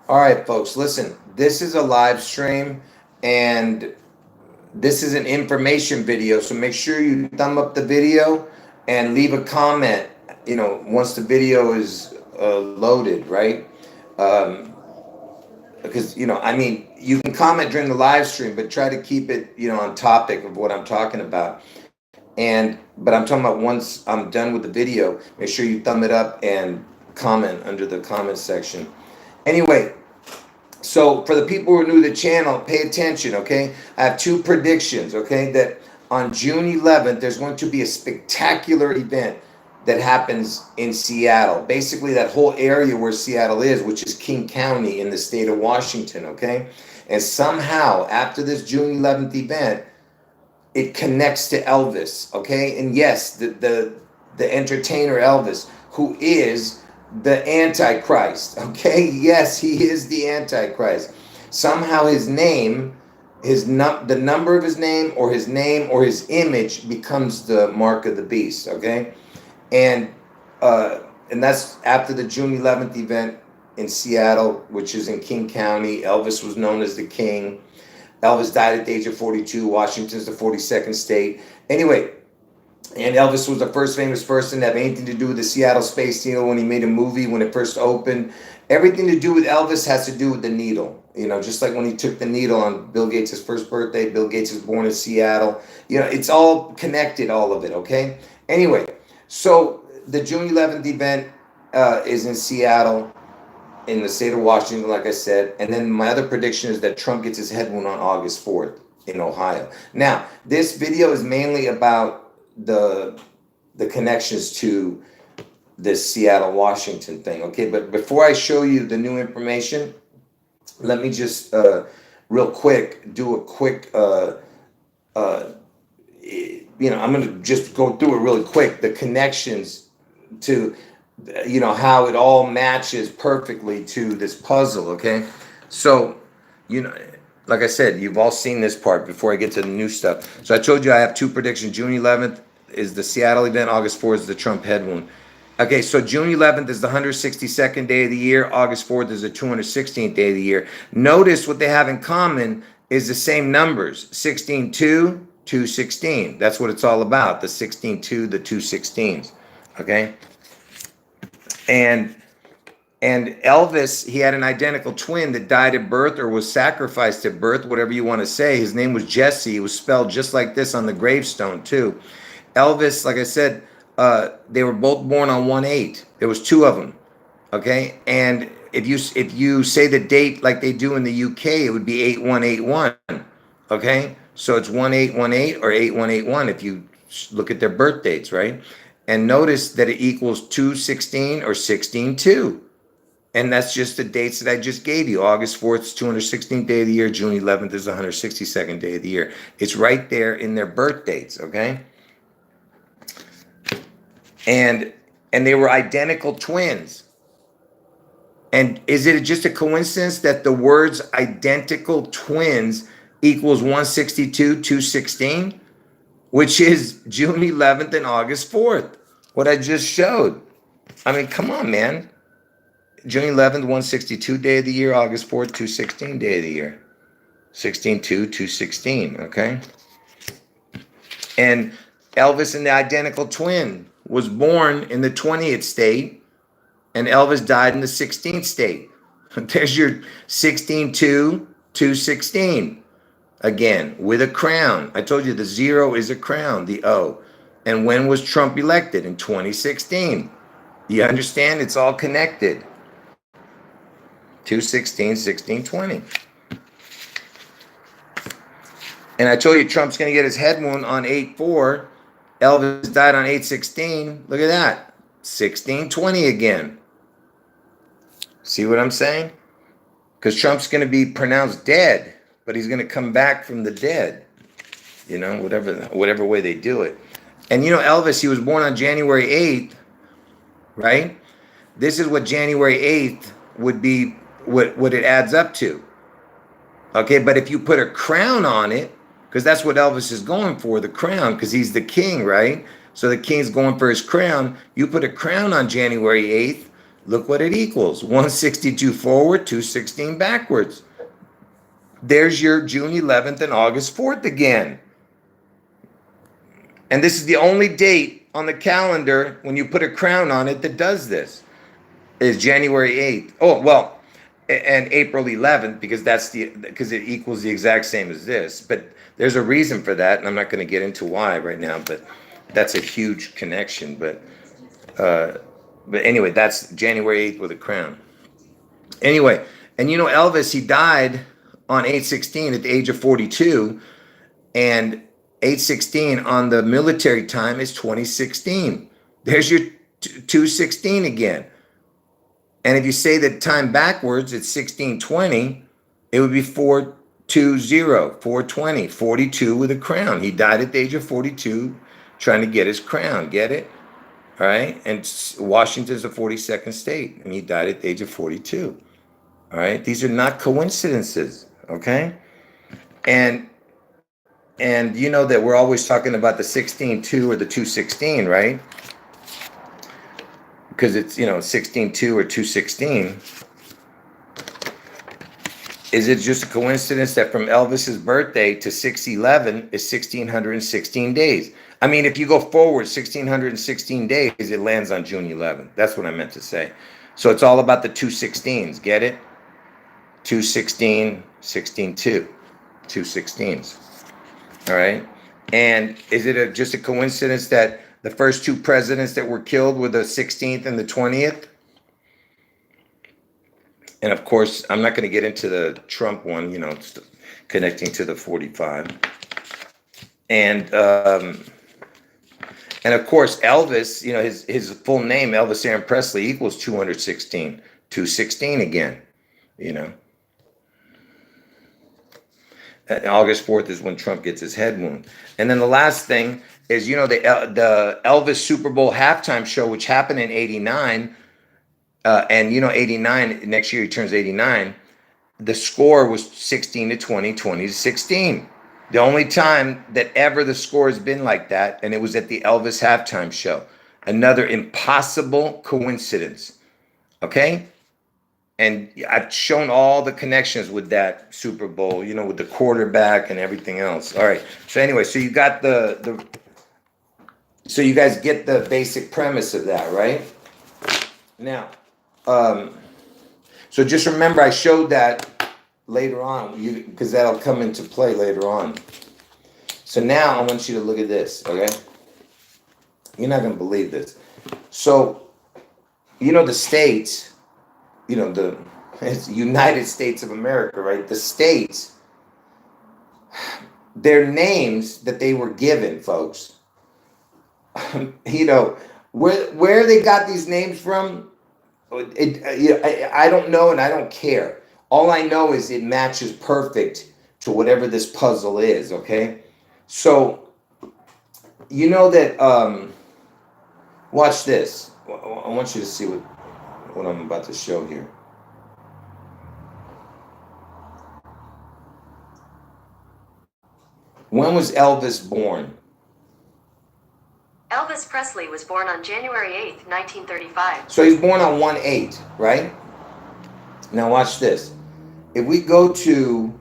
All right, folks, listen, this is a live stream and this is an information video. So make sure you thumb up the video and leave a comment, once the video is loaded, right? Um, because, you can comment during the live stream, but try to keep it, on topic of what I'm talking about. But I'm talking about once I'm done with the video, make sure you thumb it up and comment under the comment section. Anyway, so for the people who are new to the channel, pay attention, okay? I have two predictions, okay? That on June 11th, there's going to be a spectacular event that happens in Seattle. Basically, that whole area where Seattle is, which is King County in the state of Washington, okay? And somehow, after this June 11th event, it connects to Elvis, okay? And yes, the entertainer Elvis, who is the Antichrist, okay? Yes, he is the Antichrist. Somehow his name, the number of his name or his image becomes the mark of the beast, okay? And and that's after the June 11th event in Seattle, which is in King County. Elvis was known as the king. Elvis died at the age of 42. Washington's the 42nd state. Anyway, and Elvis was the first famous person to have anything to do with the Seattle Space Needle when he made a movie when it first opened. Everything to do with Elvis has to do with the needle. Just like when he took the needle on Bill Gates' first birthday. Bill Gates was born in Seattle. It's all connected, all of it, okay? Anyway, so the June 11th event is in Seattle, in the state of Washington, like I said. And then my other prediction is that Trump gets his head wound on August 4th in Ohio. Now, this video is mainly about the connections to this Seattle, Washington thing, okay? But before I show you the new information, let me just real quick do a quick I'm going to just go through it really quick, the connections to how it all matches perfectly to this puzzle, okay? So, like I said, you've all seen this part before I get to the new stuff. So I told you I have two predictions. June 11th is the Seattle event. August 4th is the Trump head wound. Okay, so June 11th is the 162nd day of the year. August 4th is the 216th day of the year. Notice what they have in common is the same numbers, 16, 2, 216. That's what it's all about, the 16, 2, the 216s, okay? And Elvis, he had an identical twin that died at birth or was sacrificed at birth, whatever you want to say. His name was Jesse. It was spelled just like this on the gravestone too. Elvis, like I said, they were both born on 1/8. There was two of them, okay? And if you say the date like they do in the UK, it would be 8181, okay? So it's 1818 or 8181 if you look at their birth dates, right? And notice that it equals 216 or 162. And that's just the dates that I just gave you. August 4th is 216th day of the year. June 11th is the 162nd day of the year. It's right there in their birth dates, okay? And they were identical twins. And is it just a coincidence that the words identical twins equals 162, 216? Which is June 11th and August 4th, what I just showed. I mean, come on, man. June 11th, 162 day of the year. August 4th, 216 day of the year. 16, 2, 216, okay? And Elvis and the identical twin was born in the 20th state, and Elvis died in the 16th state. There's your 16, 2, 216. Again, with a crown. I told you the 0 is a crown, the O. And when was Trump elected? In 2016. You understand? It's all connected. 216, 16, 20. And I told you Trump's going to get his head wound on 8/4. Elvis died on 8/16. Look at that. 16/20 again. See what I'm saying? Because Trump's going to be pronounced dead, but he's going to come back from the dead. Whatever way they do it. And Elvis, he was born on January 8th, right? This is what January 8th would be, what it adds up to. Okay, but if you put a crown on it, because that's what Elvis is going for, the crown, because he's the king, right? So the king's going for his crown. You put a crown on January 8th, Look what it equals. 162 forward, 216 backwards. There's your June 11th and August 4th again. And this is the only date on the calendar when you put a crown on it that does this. Is January 8th. Oh, well, and April 11th, because it equals the exact same as this. But there's a reason for that, and I'm not going to get into why right now, but that's a huge connection. But anyway, that's January 8th with a crown. Anyway, and you know, Elvis, he died on 8/16 at the age of 42, and 8/16 on the military time is 2016. There's your 216 again. And if you say that time backwards, it's 1620, it would be 420, 420, 42 with a crown. He died at the age of 42 trying to get his crown. Get it? All right. And Washington's the 42nd state, and he died at the age of 42. All right. These are not coincidences. Okay. And you know that we're always talking about the 16-2 or the 216, right? Because it's, 16-2 or 216. Is it just a coincidence that from Elvis's birthday to 6/11 is 1616 days? I mean, if you go forward 1616 days, it lands on June 11th. That's what I meant to say. So it's all about the 216s. Get it? 216, 16-2. 216s. All right. And is it just a coincidence that the first two presidents that were killed were the 16th and the 20th? And of course, I'm not going to get into the Trump one, connecting to the 45. And of course, Elvis, his full name, Elvis Aaron Presley, equals 216. 216 again, August 4th is when Trump gets his head wound. And then the last thing is, the Elvis Super Bowl halftime show, which happened in 89, and 89, next year he turns 89, the score was 16-20, 20-16. The only time that ever the score has been like that, and it was at the Elvis halftime show. Another impossible coincidence, okay? And I've shown all the connections with that Super Bowl, with the quarterback and everything else. All right. So anyway, so you got so you guys get the basic premise of that, right? Now, so just remember I showed that later on, because that'll come into play later on. So now I want you to look at this, okay? You're not going to believe this. So, the states, it's United States of America, right? The states, their names that they were given, folks, where they got these names from, I don't know, and I don't care. All I know is it matches perfect to whatever this puzzle is, okay? So, that, watch this. I want you to see what I'm about to show here. When was Elvis born? Elvis Presley was born on January 8th, 1935. So he's born on 1/8, right? Now watch this. If we go to,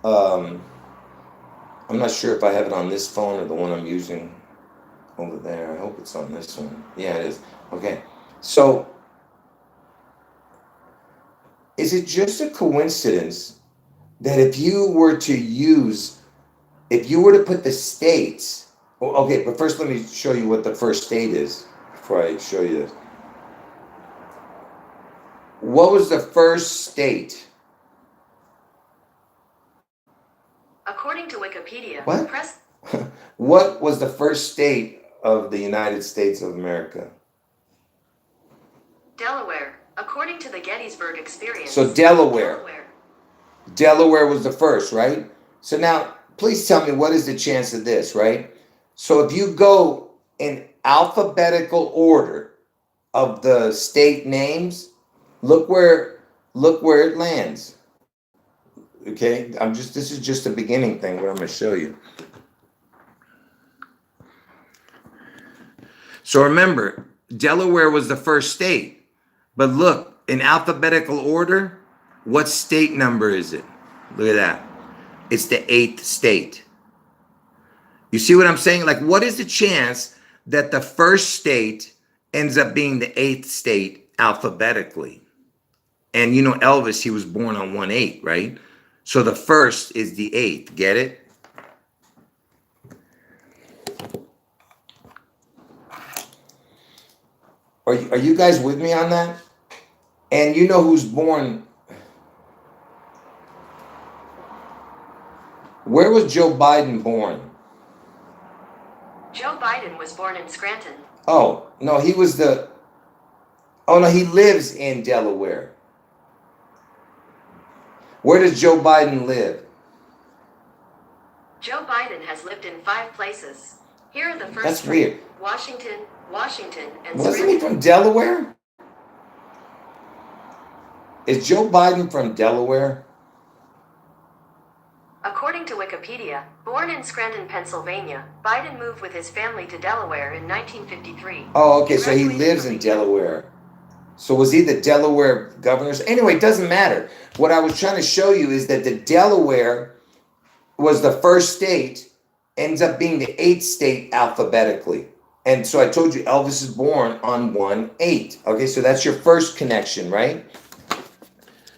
I'm not sure if I have it on this phone or the one I'm using over there. I hope it's on this one. Yeah, it is. Okay. So, is it just a coincidence that if you were to put the states, okay, but first let me show you what the first state is before I show you this. What was the first state? According to Wikipedia, What? What was the first state of the United States of America? Delaware, according to the Gettysburg Experience. So Delaware was the first, right? So now, please tell me, what is the chance of this, right? So if you go in alphabetical order of the state names, look where it lands. Okay, this is just a beginning thing, what I'm going to show you. So remember, Delaware was the first state. But look, in alphabetical order, what state number is it? Look at that. It's the 8th state. You see what I'm saying? Like, what is the chance that the first state ends up being the 8th state alphabetically? And you know, Elvis, he was born on 1/8, right? So the first is the 8th. Get it? Are you guys with me on that? And you know who's born? Where was Joe Biden born? Joe Biden was born in Scranton. Oh, no, he was the. Oh, no, he lives in Delaware. Where does Joe Biden live? Joe Biden has lived in 5 places. Here are the first That's 3. weird. Washington, and Wasn't he Scranton. from Delaware? Is Joe Biden from Delaware? According to Wikipedia, born in Scranton, Pennsylvania, Biden moved with his family to Delaware in 1953. Oh, okay, so he Graduated lives from in the- Delaware. So was he the Delaware governor? Anyway, it doesn't matter. What I was trying to show you is that the Delaware was the first state, ends up being the 8th state alphabetically. And so I told you Elvis is born on 1/8. Okay, so that's your first connection, right?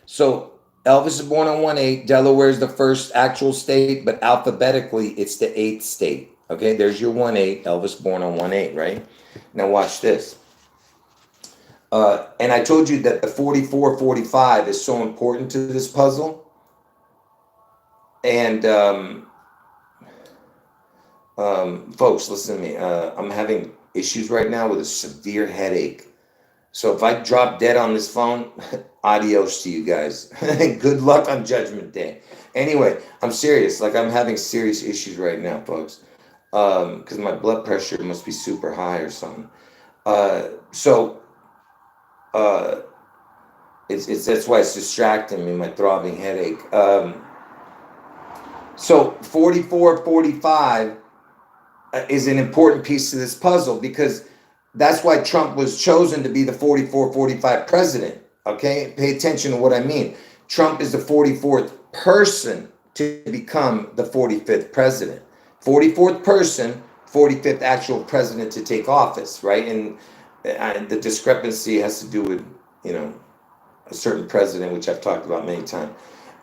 So Elvis is born on 1/8. Delaware is the first actual state, but alphabetically it's the 8th state. Okay, there's your 1/8. Elvis born on 1/8, right? Now watch this. And I told you that the 44-45 is so important to this puzzle. And folks, listen to me. I'm having issues right now with a severe headache. So if I drop dead on this phone, adios to you guys. Good luck on Judgment Day. Anyway, I'm serious. Like, I'm having serious issues right now, folks. Because my blood pressure must be super high or something. It's that's why it's distracting me, my throbbing headache. So 44-45 is an important piece to this puzzle, because that's why Trump was chosen to be the 44-45 president. Okay, pay attention to what I mean. Trump is the 44th person to become the 45th president. 44th person, 45th actual president to take office, right? And the discrepancy has to do with, you know, a certain president, which I've talked about many times.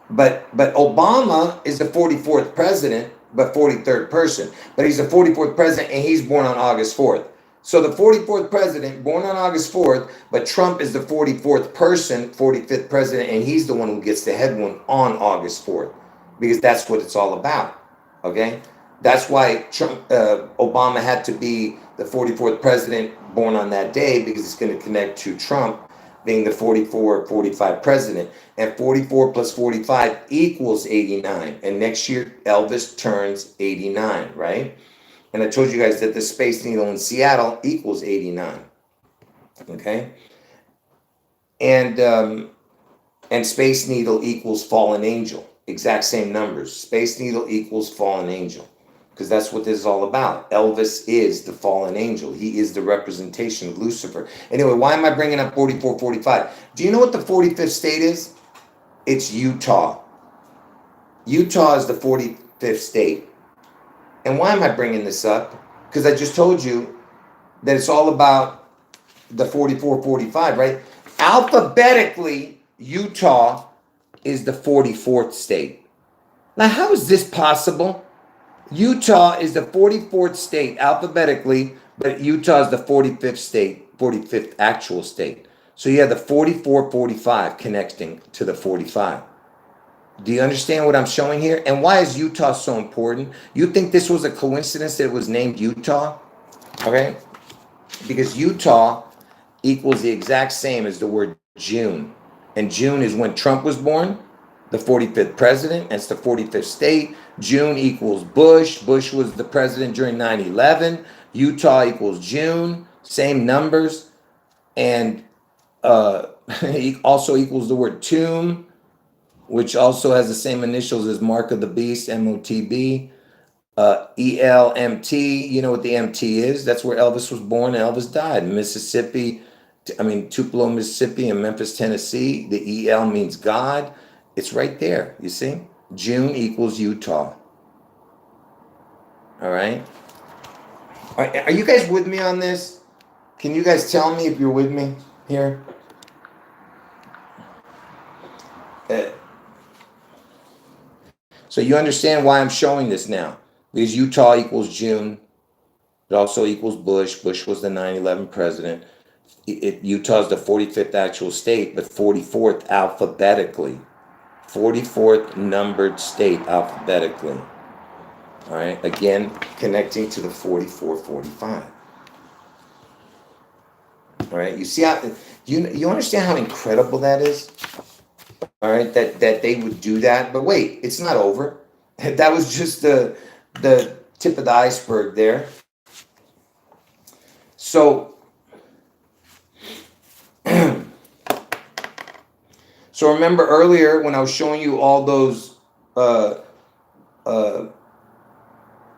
But Obama is the 44th president, but 43rd person. But he's the 44th president, and he's born on August 4th. So the 44th president, born on August 4th, but Trump is the 44th person, 45th president, and he's the one who gets the head wound on August 4th, because that's what it's all about. Okay? That's why Obama had to be the 44th president born on that day, because it's going to connect to Trump being the 44-45 president. And 44 plus 45 equals 89. And next year, Elvis turns 89, right? And I told you guys that the Space Needle in Seattle equals 89. Okay? And Space Needle equals Fallen Angel. Exact same numbers. Space Needle equals Fallen Angel. Because that's what this is all about. Elvis is the fallen angel. He is the representation of Lucifer. Anyway, why am I bringing up 44-45? Do you know what the 45th state is? It's Utah. Utah is the 45th state. And why am I bringing this up? Because I just told you that it's all about the 44-45, right? Alphabetically, Utah is the 44th state. Now, how is this possible? Utah is the 44th state alphabetically, but Utah is the 45th state, 45th actual state. So you have the 44-45 connecting to the 45. Do you understand what I'm showing here? And why is Utah so important? You think this was a coincidence that it was named Utah? Okay? Because Utah equals the exact same as the word June. And June is when Trump was born, the 45th president, and it's the 45th state. June equals Bush. Bush was the president during 9/11. Utah equals June. Same numbers. And also equals the word tomb, which also has the same initials as Mark of the Beast, MOTB. ELMT, you know what the MT is? That's where Elvis was born and Elvis died. Mississippi Tupelo, Mississippi, and Memphis, Tennessee. The EL means God. It's right there, you see? June equals Utah. All right? Are you guys with me on this? Can you guys tell me if you're with me here? So you understand why I'm showing this now. Because Utah equals June. It also equals Bush. Bush was the 9/11 president. Utah's the 45th actual state, but 44th alphabetically. 44th numbered state alphabetically. All right, again, connecting to the 44, 45. All right, you see how, you understand how incredible that is? All right, that they would do that. But wait, it's not over. That was just the tip of the iceberg there. So, so remember earlier when I was showing you all those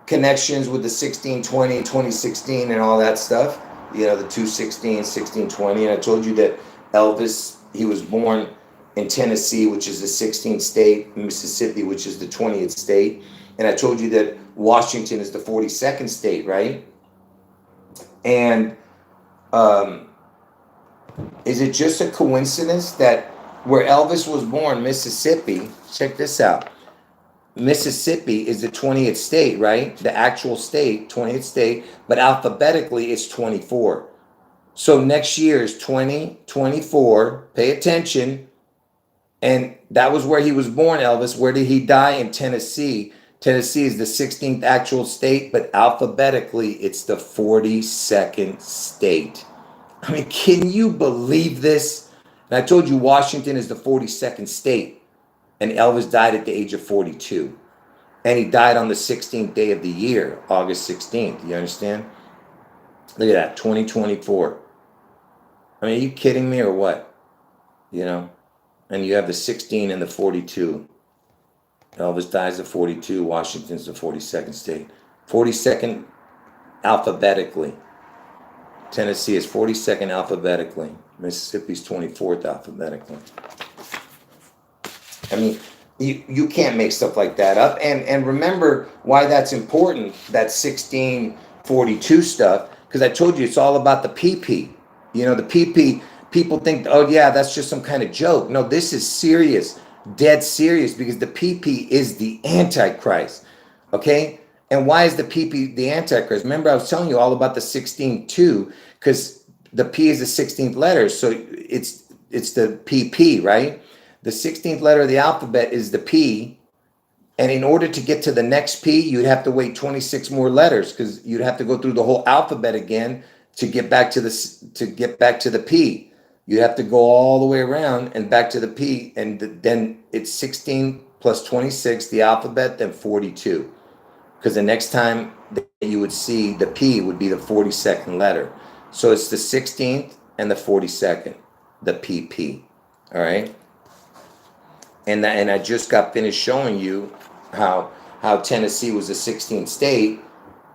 connections with the 1620, 2016, and all that stuff, you know, the 216, 1620, and I told you that Elvis, he was born in Tennessee, which is the 16th state, Mississippi, which is the 20th state, and I told you that Washington is the 42nd state, right? And is it just a coincidence that where Elvis was born, Mississippi, check this out, Mississippi is the 20th state, right? The actual state, 20th state, but alphabetically it's 24. So next year is 2024. Pay attention. And that was where he was born, Elvis. Where did he die? In Tennessee. Tennessee is the 16th actual state, but alphabetically it's the 42nd state. I mean, can you believe this? And I told you Washington is the 42nd state. And Elvis died at the age of 42. And he died on the 16th day of the year, August 16th. You understand? Look at that, 2024. I mean, are you kidding me or what? You know? And you have the 16 and the 42. Elvis dies at 42. Washington's the 42nd state. 42nd alphabetically. Tennessee is 42nd alphabetically. Mississippi's 24th alphabetically. I mean, you can't make stuff like that up. And remember why that's important, that 1642 stuff, because I told you it's all about the PP. You know, the PP, people think, oh yeah, that's just some kind of joke. No, this is serious, dead serious, because the PP is the Antichrist, okay? And why is the PP the Antichrist? Remember, I was telling you all about the 16:2, because the P is the 16th letter, so it's the PP, right? The 16th letter of the alphabet is the P, and in order to get to the next P, you'd have to wait 26 more letters, because you'd have to go through the whole alphabet again to get back to the P. You have to go all the way around and back to the P, and then it's 16 plus 26, the alphabet, then 42. Because the next time that you would see the P would be the 42nd letter. So it's the 16th and the 42nd, the PP. All right. And I just got finished showing you how Tennessee was the 16th state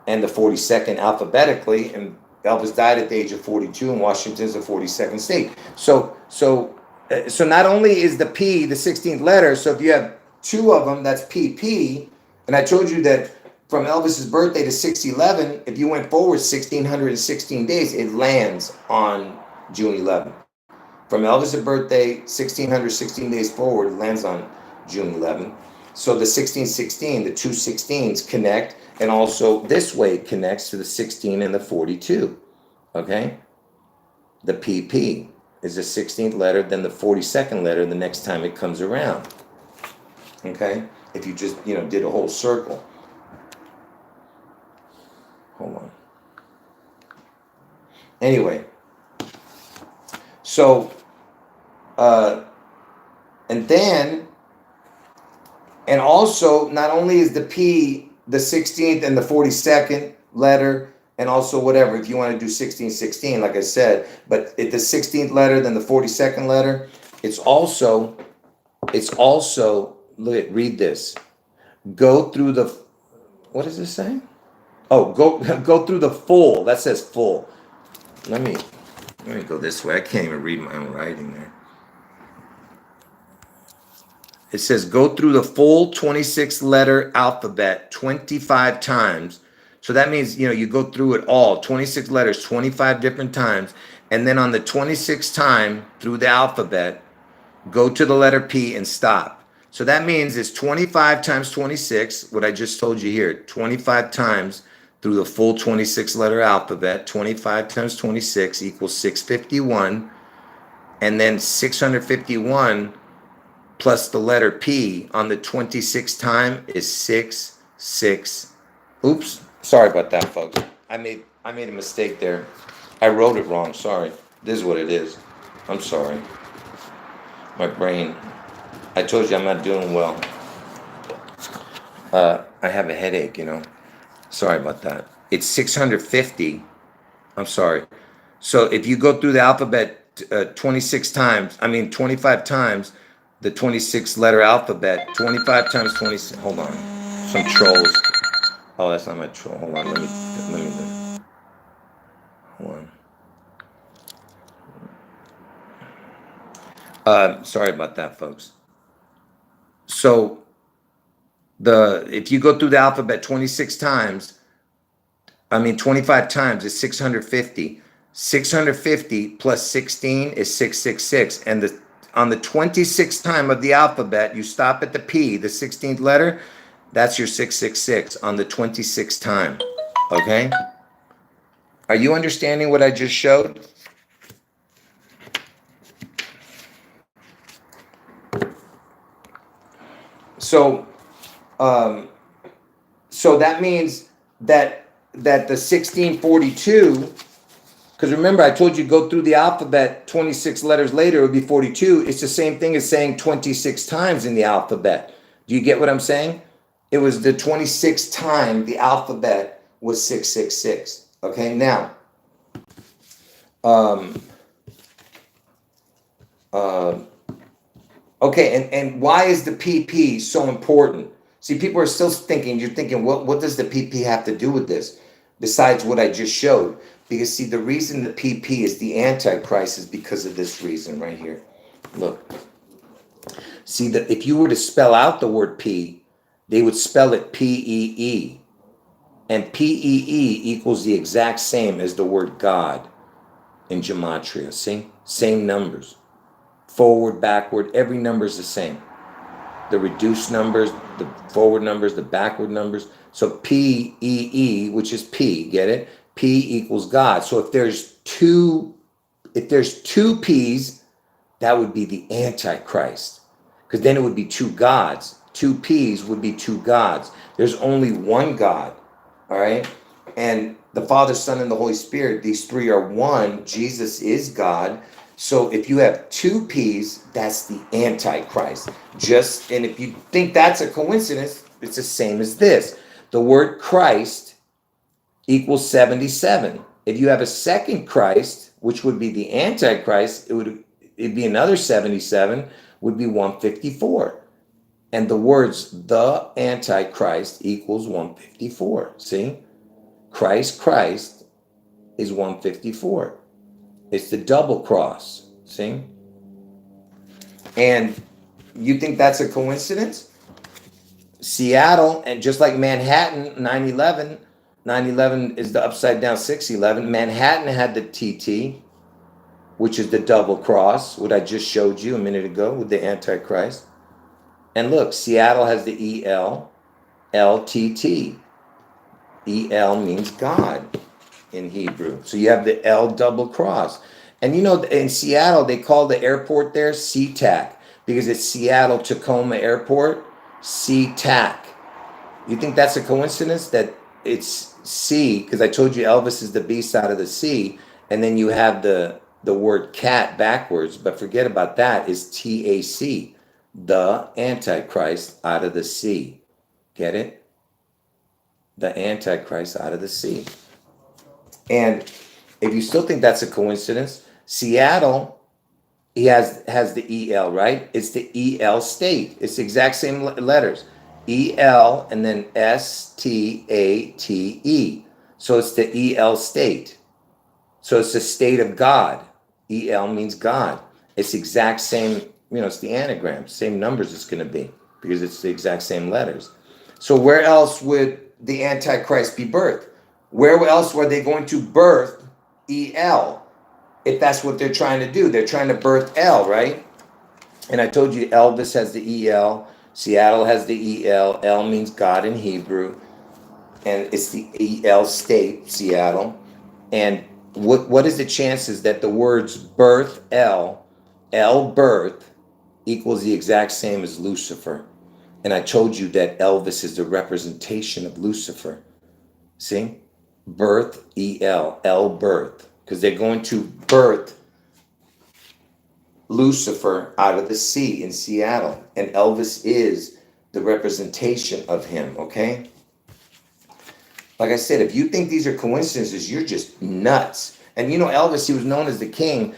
and the 42nd alphabetically, and Elvis died at the age of 42, and Washington's the 42nd state. So not only is the P the 16th letter, so if you have two of them, that's PP. And I told you that from Elvis's birthday to 611, if you went forward 1,616 days, it lands on June 11th. From Elvis' birthday, 1,616 days forward, it lands on June 11th. So the 1616, the two 16s connect, and also this way it connects to the 16 and the 42, okay? The PP is the 16th letter, then the 42nd letter the next time it comes around, okay? If you just, did a whole circle. Hold on. Anyway, so, and also, not only is the P the 16th and the 42nd letter, and also whatever, if you want to do 1616, like I said, but the 16th letter, then the 42nd letter, it's also, read this. Go through the, what does this say? Oh, go through the full. That says full. Let me Let me go this way. I can't even read my own writing there. It says go through the full 26 letter alphabet 25 times. So that means, you go through it all, 26 letters, 25 different times. And then on the 26th time through the alphabet, go to the letter P and stop. So that means it's 25 times 26, what I just told you here, 25 times through the full 26 letter alphabet, 25 times 26 equals 651. And then 651 plus the letter P on the 26th time is 666. Oops, sorry about that, folks. I made a mistake there. I wrote it wrong, sorry. This is what it is. I'm sorry. My brain. I told you I'm not doing well. I have a headache, Sorry about that. It's 650. I'm sorry. So if you go through the alphabet 25 times, the 26 letter alphabet, 25 times 26. Hold on. Some trolls. Oh, that's not my troll. Hold on. Let me. Hold on. Sorry about that, folks. So if you go through the alphabet 25 times is 650. 650 plus 16 is 666. And on the 26th time of the alphabet, you stop at the P, the 16th letter, that's your 666 on the 26th time. Okay? Are you understanding what I just showed? So that means that the 1642, because remember I told you go through the alphabet 26 letters later, it would be 42. It's the same thing as saying 26 times in the alphabet. Do you get what I'm saying? It was the 26th time the alphabet was 666. Okay, now, okay, and why is the PP so important? See, people are still thinking, you're thinking, what does the PP have to do with this? Besides what I just showed. Because see, the reason the PP is the Antichrist is because of this reason right here. Look. See, that if you were to spell out the word P, they would spell it P-E-E. And P-E-E equals the exact same as the word God in gematria. See? Same numbers. Forward, backward, every number is the same. The reduced numbers, the forward numbers, the backward numbers. So P-E-E, which is P, get it? P equals God. So if there's two P's, that would be the Antichrist. Because then it would be two gods. Two P's would be two gods. There's only one God. All right? And the Father, Son, and the Holy Spirit, these three are one. Jesus is God. So if you have two P's, that's the Antichrist. And if you think that's a coincidence, it's the same as this. The word Christ equals 77. If you have a second Christ, which would be the Antichrist, it'd be another 77, would be 154. And the words the Antichrist equals 154. See? Christ is 154. It's the double cross. See? And you think that's a coincidence? Seattle, and just like Manhattan, 9/11, 9/11 is the upside down 6/11. Manhattan had the TT, which is the double cross, what I just showed you a minute ago with the Antichrist. And look, Seattle has the EL, LTT. EL means God in Hebrew. So you have the L double cross. And in Seattle, they call the airport there SeaTac because it's Seattle Tacoma Airport, SeaTac. You think that's a coincidence that it's sea? Because I told you Elvis is the beast out of the sea, and then you have the word cat backwards, but forget about that, is TAC, the Antichrist out of the sea. Get it? The Antichrist out of the sea. And if you still think that's a coincidence, Seattle, he has the EL, right? It's the EL state. It's the exact same letters. EL and then STATE. So it's the EL state. So it's the state of God. EL means God. It's the exact same, it's the anagram, same numbers it's going to be because it's the exact same letters. So where else would the Antichrist be birthed? Where else were they going to birth EL? If that's what they're trying to do. They're trying to birth L, right? And I told you Elvis has the EL, Seattle has the EL, L means God in Hebrew, and it's the EL state, Seattle. And what is the chances that the words birth L birth equals the exact same as Lucifer? And I told you that Elvis is the representation of Lucifer. See? Birth L birth. Because they're going to birth Lucifer out of the sea in Seattle. And Elvis is the representation of him, okay? Like I said, if you think these are coincidences, you're just nuts. And Elvis, he was known as the king.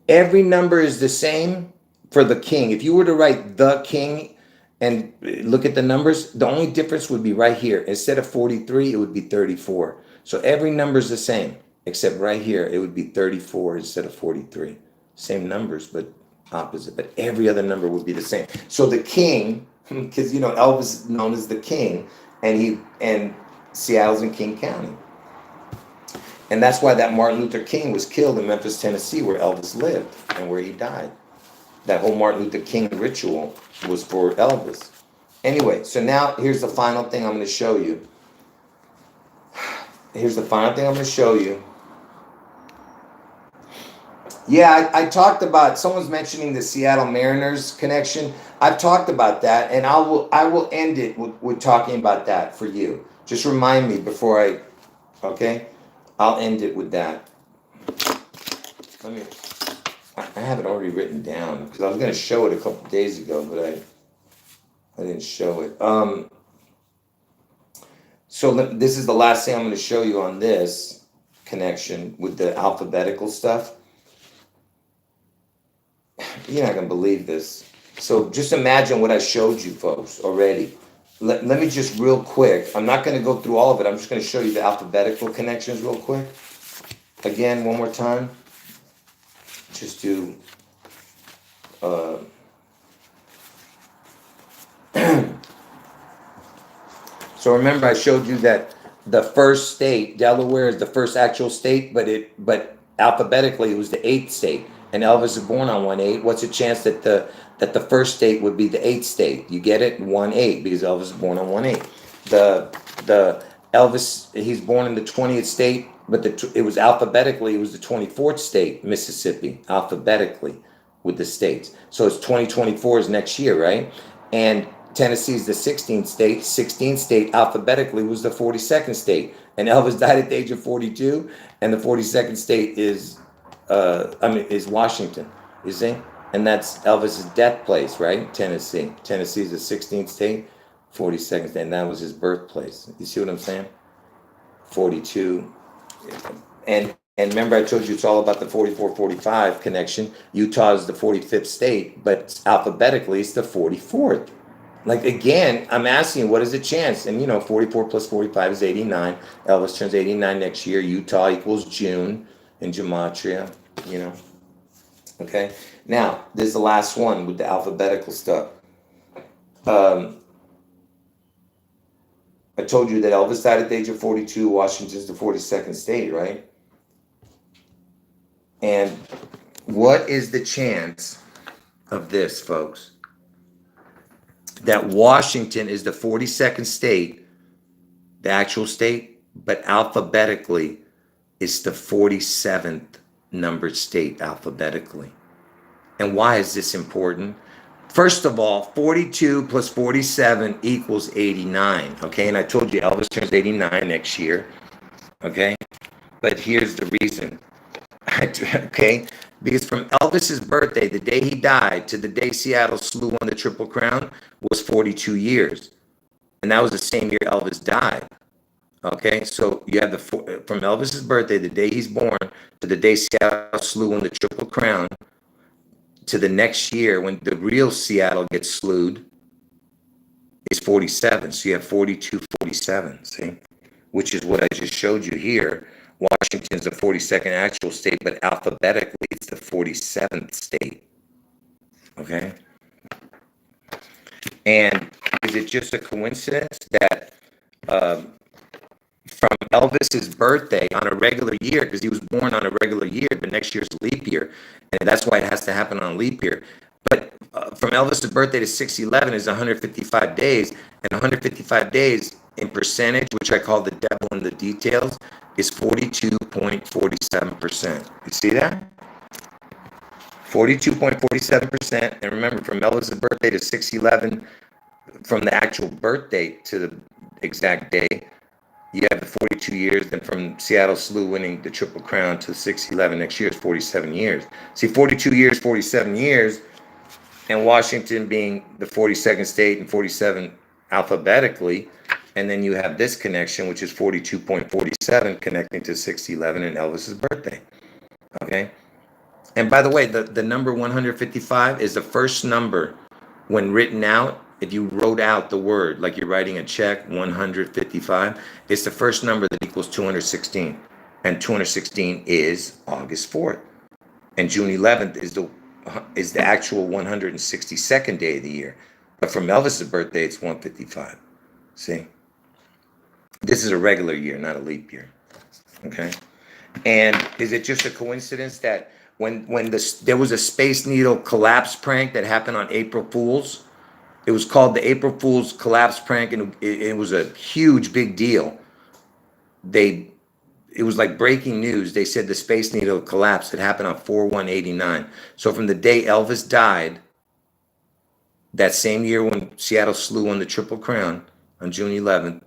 Every number is the same for the king. If you were to write the king and look at the numbers, the only difference would be right here. Instead of 43, it would be 34. So every number is the same, except right here, it would be 34 instead of 43. Same numbers, but opposite. But every other number would be the same. So the king, because Elvis is known as the king, and Seattle's in King County. And that's why that Martin Luther King was killed in Memphis, Tennessee, where Elvis lived and where he died. That whole Martin Luther King ritual was for Elvis. Anyway, so now here's the final thing I'm going to show you. Yeah, I talked about, someone's mentioning the Seattle Mariners connection. I've talked about that, and I will end it with talking about that for you. Just remind me before okay? I'll end it with that. I have it already written down because I was going to show it a couple days ago, but I didn't show it. So this is the last thing I'm going to show you on this connection with the alphabetical stuff. You're not going to believe this. So just imagine what I showed you folks already. Let me just real quick. I'm not going to go through all of it. I'm just going to show you the alphabetical connections real quick. Again, one more time. Just do so remember I showed you that the first state, Delaware, is the first actual state, but alphabetically it was the 8th state. And Elvis is born on 1/8. What's the chance that the first state would be the 8th state? You get it? 1/8, because Elvis is born on 1/8. The Elvis, he's born in the 20th state, but it was alphabetically, it was the 24th state, Mississippi, alphabetically with the states. So it's 2024 is next year, right? And Tennessee is the 16th state. 16th state alphabetically was the 42nd state. And Elvis died at the age of 42, and the 42nd state is Washington, you see? And that's Elvis's death place, right? Tennessee. Tennessee is the 16th state, 42nd state, and that was his birthplace. You see what I'm saying? 42. And remember I told you it's all about the 44-45 connection. Utah is the 45th state, but alphabetically it's the 44th. Like, again, I'm asking, what is the chance? And 44 plus 45 is 89. Elvis turns 89 next year. Utah equals June in gematria, Okay. Now, this is the last one with the alphabetical stuff. I told you that Elvis died at the age of 42. Washington's the 42nd state, right? And what is the chance of this, folks? That Washington is the 42nd state, the actual state, but alphabetically, it's the 47th numbered state alphabetically. And why is this important? First of all, 42 plus 47 equals 89, okay? And I told you Elvis turns 89 next year, okay? But here's the reason, okay? Because from Elvis's birthday, the day he died, to the day Seattle Slew won the Triple Crown was 42 years. And that was the same year Elvis died. Okay, so you have from Elvis's birthday, the day he's born, to the day Seattle Slew won the Triple Crown, to the next year when the real Seattle gets slewed, is 47. So you have 42, 47, see? Which is what I just showed you here Washington's the 42nd actual state, but alphabetically, it's the 47th state. Okay? And is it just a coincidence that from Elvis's birthday on a regular year, because he was born on a regular year, but next year's leap year, and that's why it has to happen on leap year. But from Elvis's birthday to 611 is 155 days, and 155 days in percentage, which I call the devil in the details, is 42.47%. You see that? 42.47%. And remember, from Elvis's birthday to 611, from the actual birth date to the exact day, you have the 42 years. Then from Seattle Slew winning the Triple Crown to 611 next year is 47 years. See, 42 years, 47 years, and Washington being the 42nd state and 47 alphabetically. And then you have this connection, which is 42.47 connecting to 611 and Elvis's birthday. Okay. And by the way, the number 155 is the first number when written out. If you wrote out the word, like you're writing a check, 155, it's the first number that equals 216. And 216 is August 4th. And June 11th is the actual 162nd day of the year. But from Elvis's birthday, it's 155. See? This is a regular year, not a leap year. Okay? And is it just a coincidence that when there was a Space Needle collapse prank that happened on April Fool's? It was called the April Fool's collapse prank, and it was a huge, big deal. It was like breaking news. They said the Space Needle collapsed. It happened on 4/1/89. So from the day Elvis died, that same year when Seattle Slew won the Triple Crown on June 11th,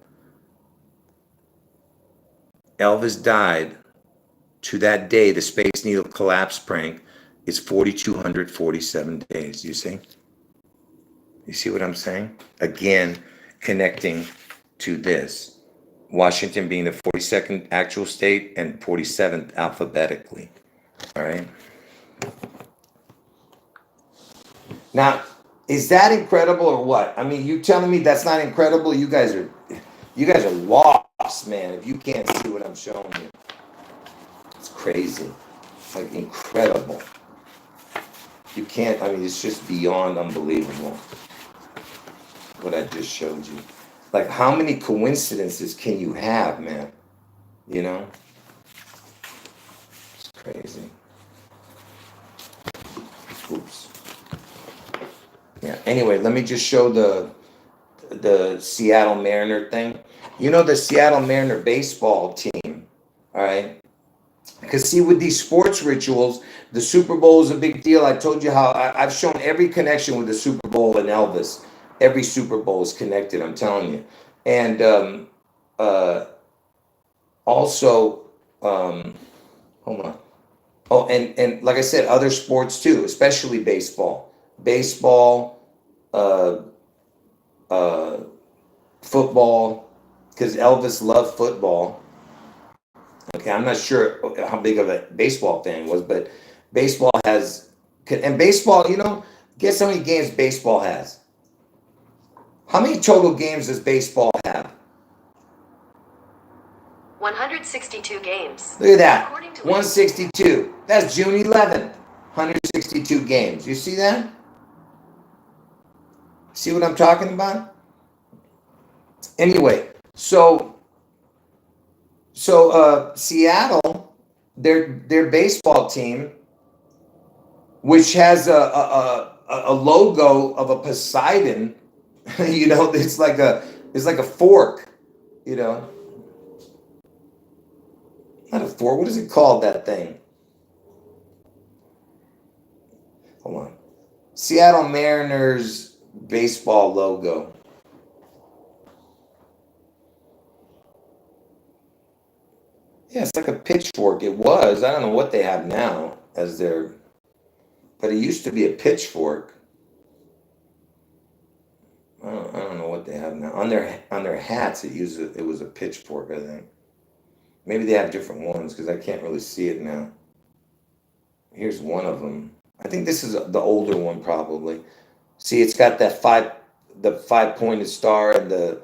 Elvis died. To that day, the Space Needle collapse prank is 4,247 days. You see? You see what I'm saying? Again, connecting to this. Washington being the 42nd actual state and 47th alphabetically. All right? Now, is that incredible or what? I mean, you telling me that's not incredible? You guys are lost, man, if you can't see what I'm showing you. It's crazy. Like incredible. You can't, I mean, it's just beyond unbelievable what I just showed you. Like, how many coincidences can you have, man? You know? It's crazy. Oops. Yeah, anyway, let me just show the Seattle Mariner thing. You know the Seattle Mariner baseball team, all right? Because see, with these sports rituals, the Super Bowl is a big deal. I told you how I've shown every connection with the Super Bowl and Elvis. Every Super Bowl is connected, I'm telling you. And also, hold on. Oh, and like I said, other sports too, especially baseball. Baseball, football, because Elvis loved football. Okay, I'm not sure how big of a baseball fan he was, but baseball has, and baseball, you know, guess how many games baseball has? How many total games does baseball have? 162 games. Look at that, According to 162. That's June 11th, 162 games. You see that? See what I'm talking about? Anyway, so Seattle, their baseball team, which has a logo of a Poseidon, you know, it's like a fork, you know. Not a fork. What is it called, that thing? Hold on. Seattle Mariners baseball logo. Yeah, it's like a pitchfork. It was. I don't know what they have now as their, but it used to be a pitchfork. I don't know what they have now. On their hats, it was a pitchfork, I think. Maybe they have different ones because I can't really see it now. Here's one of them. I think this is the older one probably. See, it's got that the 5-pointed star and the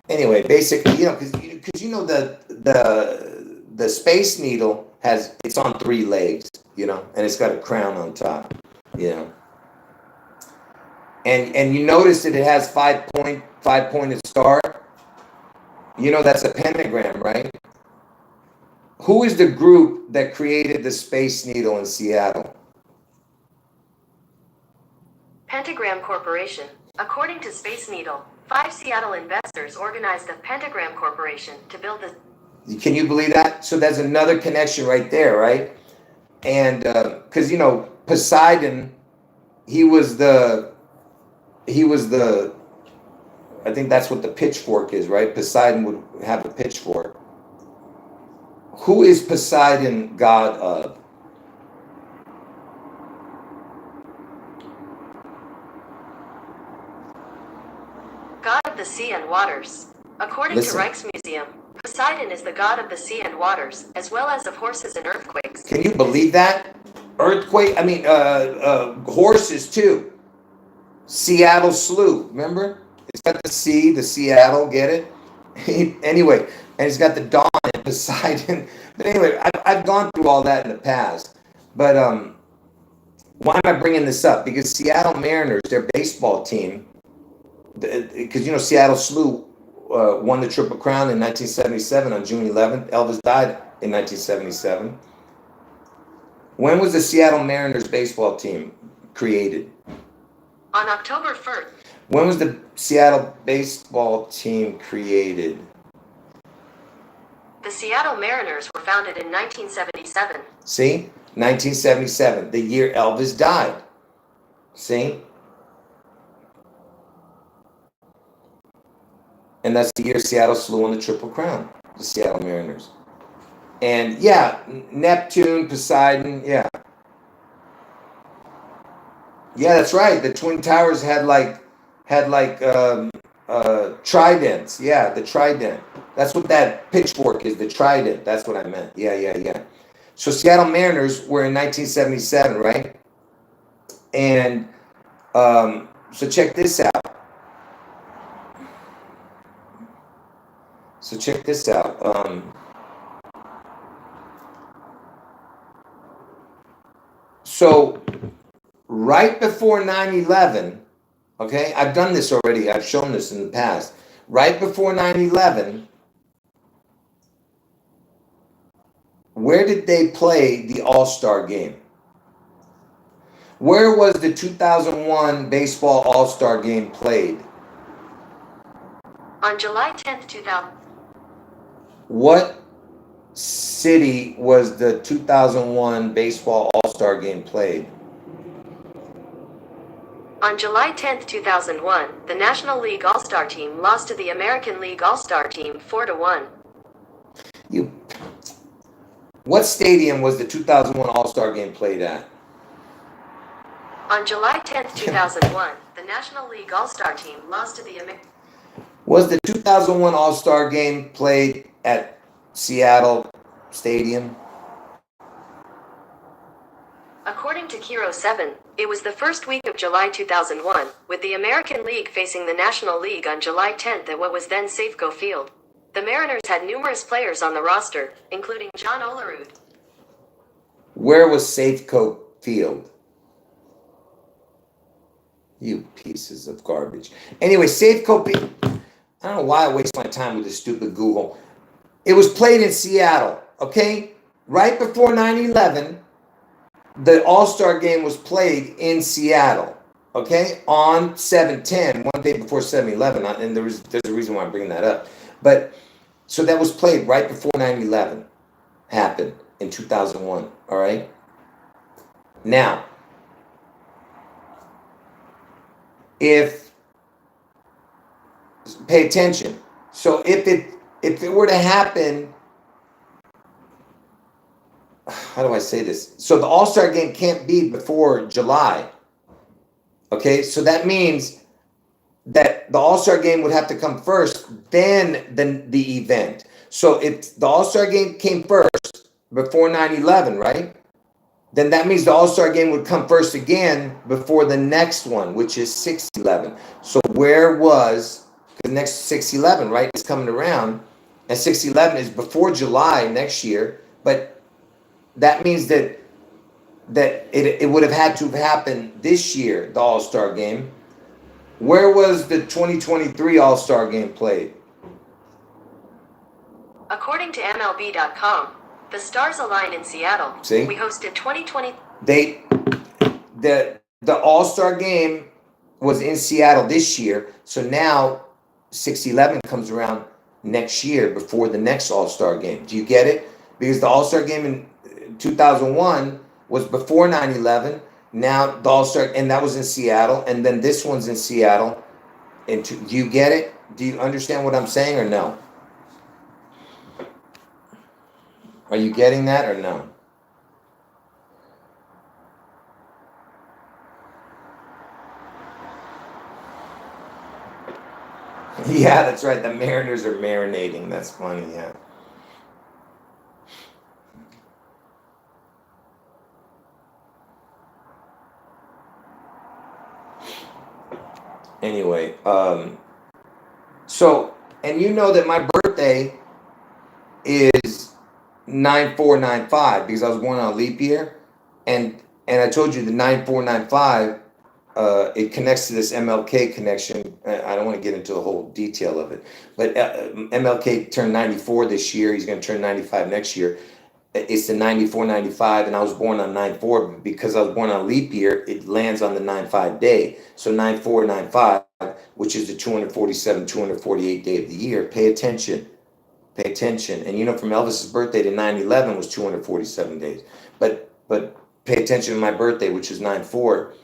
Anyway, basically, because the Space Needle it's on 3 legs, and it's got a crown on top, you know. And you notice that it has 5-pointed star. That's a pentagram, right? Who is the group that created the Space Needle in Seattle? Pentagram Corporation. According to Space Needle, 5 Seattle investors organized the Pentagram Corporation to build the... Can you believe that? So there's another connection right there, right? And because Poseidon, he was the I think that's what the pitchfork is, right? Poseidon would have a pitchfork. Who is Poseidon god of? God of the sea and waters. According to Rijksmuseum, Poseidon is the god of the sea and waters, as well as of horses and earthquakes. Can you believe that? Horses too. Seattle Slough, remember? It's got the Seattle, get it? Anyway, and it's got the dawn and Poseidon. But anyway, I've gone through all that in the past. But why am I bringing this up? Because Seattle Mariners, their baseball team, because Seattle Slough won the Triple Crown in 1977 on June 11th. Elvis died in 1977. When was the Seattle Mariners baseball team created? On October 1st. When was the Seattle baseball team created? The Seattle Mariners were founded in 1977. See? 1977, the year Elvis died. See? And that's the year Seattle Slough won the Triple Crown, the Seattle Mariners. And yeah, Neptune, Poseidon, yeah. Yeah, that's right. The Twin Towers had tridents. Yeah, the trident. That's what that pitchfork is, the trident. That's what I meant. Yeah. So Seattle Mariners were in 1977, right? And so check this out. So right before 9/11, okay, I've done this already. I've shown this in the past. Right before 9/11, where did they play the All-Star game? Where was the 2001 baseball All-Star game played? On July 10th, 2000. What city was the 2001 baseball All-Star game played? On July 10th, 2001, the National League All-Star team lost to the American League All-Star team 4-1. What stadium was the 2001 All-Star game played at? On July 10th, 2001, the National League All-Star team lost to the American... Was the 2001 All-Star game played at Seattle Stadium? According to Kiro 7, it was the first week of July 2001, with the American League facing the National League on July 10th at what was then Safeco Field. The Mariners had numerous players on the roster, including John Olerud. Where was Safeco Field? You pieces of garbage. Anyway, Safeco Field. I don't know why I waste my time with this stupid Google. It was played in Seattle, okay? Right before 9/11, the All-Star game was played in Seattle, okay? On 7/10, one day before 7/11, and there's a reason why I'm bringing that up. But so that was played right before 9/11 happened in 2001, all right? Now, pay attention. So if it were to happen, how do I say this? So the All-Star game can't be before July. Okay, so that means that the All-Star game would have to come first, then the event. So if the All-Star game came first before 9/11, right? Then that means the All-Star game would come first again before the next one, which is 6/11. So where was, the next 6/11, right, is coming around, and 6/11 is before July next year, but that means that it would have had to have happened this year, the All-Star game. Where was the 2023 All-Star game played? According to MLB.com, the stars aligned in Seattle. See? We hosted 2020. The All-Star game was in Seattle this year, so now 6/11 comes around next year before the next All-Star game. Do you get it? Because the All-Star game in 2001 was before 9/11. Now the All-Star, and that was in Seattle, and then this one's in Seattle. And do you get it? Do you understand what I'm saying or no? Are you getting that or no? Yeah, that's right. The Mariners are marinating. That's funny, yeah. Anyway, so, and you know that my birthday is 9495 because I was born on a leap year, and I told you the 9495, it connects to this MLK connection. I don't want to get into the whole detail of it, but MLK turned 94 this year. He's going to turn 95 next year. It's the 9495, and I was born on 94. Because I was born on a leap year, it lands on the 95 day. So 9495, which is the 248 day of the year. Pay attention. Pay attention. And you know, from Elvis's birthday to 9/11 was 247 days. But pay attention to my birthday, which is 9/4,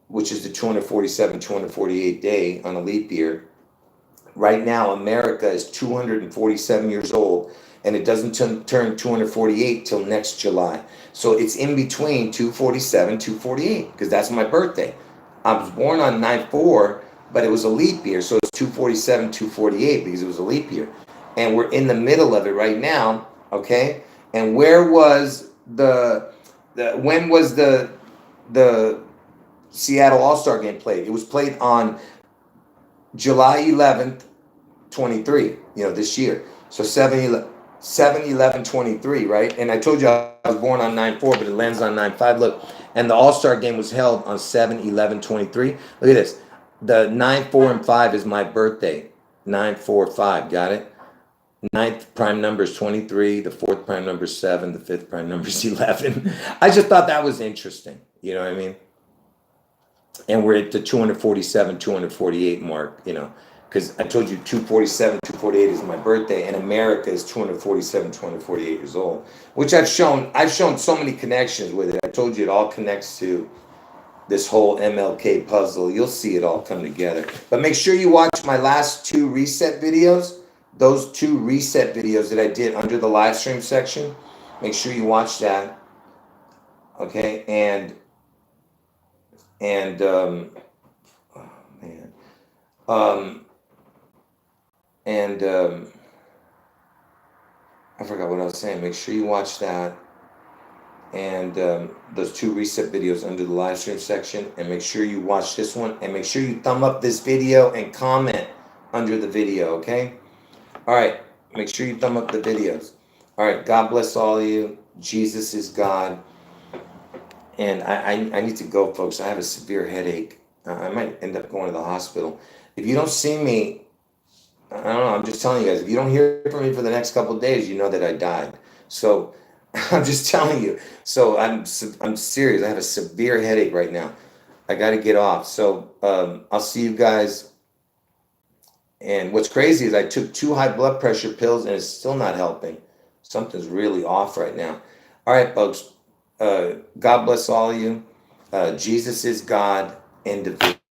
which is the 248 day on a leap year. Right now, America is 247 years old, and it doesn't turn 248 till next July. So it's in between 247, 248, because that's my birthday. I was born on 9/4, but it was a leap year, so it's 247, 248 because it was a leap year. And we're in the middle of it right now, okay? And where was when was the Seattle All-Star game played? It was played on July 11th, 23, this year. So 7/11/23, right? And I told you I was born on 9/4, but it lands on 9/5. Look, and the All-Star game was held on 7/11/23. Look at this. The 9, 4, and 5 is my birthday. 9, 4, 5. Got it? Ninth prime number is 23. The fourth prime number is 7. The fifth prime number is 11. I just thought that was interesting. You know what I mean? And we're at the 247, 248 mark, because I told you 247, 248 is my birthday, and America is 247, 248 years old, which I've shown so many connections with it. I told you it all connects to this whole MLK puzzle. You'll see it all come together. But make sure you watch my last 2 reset videos, those 2 reset videos that I did under the live stream section. Make sure you watch that. Okay, and oh man. I forgot what I was saying. Make sure you watch that and those 2 reset videos under the live stream section, and make sure you watch this one, and make sure you thumb up this video and comment under the video, okay? All right, make sure you thumb up the videos. All right, God bless all of you. Jesus is God. And I need to go, folks. I have a severe headache. I might end up going to the hospital. If you don't see me, I don't know, I'm just telling you guys, if you don't hear from me for the next couple of days, you know that I died. So I'm just telling you. So I'm serious. I have a severe headache right now. I got to get off. So I'll see you guys. And what's crazy is I took 2 high blood pressure pills, and it's still not helping. Something's really off right now. All right, folks. God bless all of you. Jesus is God. End of video.